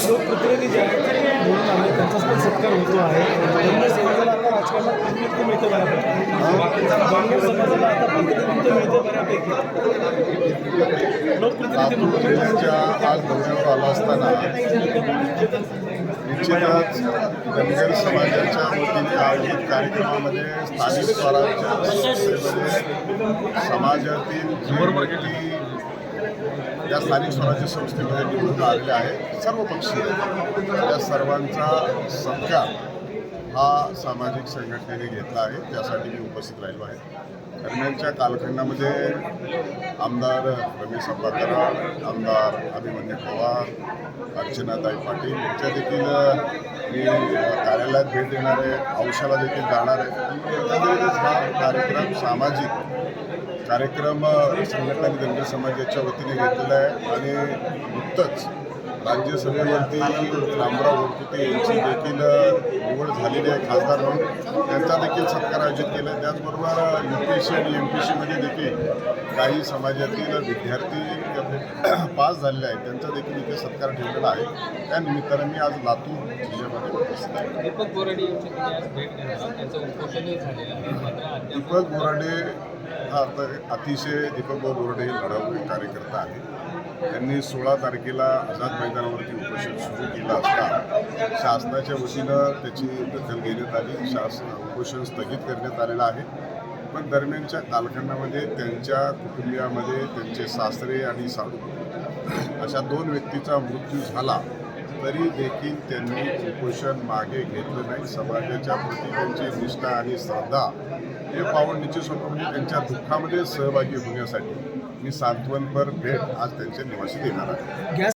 लोकप्रतिनिधी जे आहेत म्हणून आम्ही त्यांचाच पण सत्कार होतो आहे. धनगर समाजाला आता राजकारणात प्रतिनिधित्व मिळतं बऱ्यापैकी. धनगर समाजाला आता प्रतिनिधित्व मिळतं बऱ्यापैकी. लोकप्रतिनिधी मुख्यमंत्र्यांच्या आज दौऱ्यावर आला असताना निश्चितच धनगर समाजाच्या वतीने आयोजित कार्यक्रमामध्ये स्थानिक स्वराज्य संस्थेमध्ये समाजातील जी या स्थानिक स्वराज्य संस्थेमध्ये निवडून आलेले आहे सर्व पक्षीय या सर्वांचा सत्कार हा सामाजिक संघटनेने घेतला आहे. त्यासाठी मी उपस्थित राहिलो आहे. दरम्यानच्या कालखंडामध्ये आमदार रमेश अप्पा कराड, आमदार अभिमन्यू पवार, अर्चनाताई पाटील यांच्या देखील मी कार्यालयात भेट देणार आहे, औषधाला देखील जाणार आहे. एकंदरीतच हा कार्यक्रम सामाजिक कार्यक्रम संघटनांनी धनगर समाजाच्या वतीने घेतलेला आहे आणि नुकतंच राज्यसभेवरती रामराव वरपुते यांची देखील निवड झालेली आहे खासदार म्हणून. त्यांचा देखील सत्कार आयोजित केला आहे. त्याचबरोबर UPSC आणि MPSCमध्ये देखील काही समाजातील विद्यार्थी पास झालेले आहेत, त्यांचा देखील इथे सत्कार ठेवलेला आहे. त्या निमित्ताने मी आज लातूर जिल्ह्यामध्ये उपस्थित आहे. दीपक बोराडे यांची भेट घेणार, त्यांचं उपोषणही झालेलं आहे. दीपक बोराडे हा अतिशय दीपक बोराडे हे लढाऊ कार्यकर्ता आहे. त्यांनी 16 तारखेला आझाद मैदानावरती उपोषण सुरू केलं असता शासनाच्या वतीनं त्याची दखल घेण्यात आली. उपोषण स्थगित करण्यात आलेलं आहे. पण दरम्यानच्या कालखंडामध्ये त्यांच्या कुटुंबियामध्ये त्यांचे सासरे आणि साडू अशा 2 व्यक्तीचा मृत्यू झाला तरी देखील त्यांनी उपोषण मागे घेतलं नाही. समाजाच्या प्रती त्यांची निष्ठा आणि श्रद्धा हे पाहून निश्चितस्वरूपाने म्हणजे त्यांच्या दुःखामध्ये सहभागी होण्यासाठी मी सांत्वनपर भेट आज त्यांच्या निवासी देणार आहे.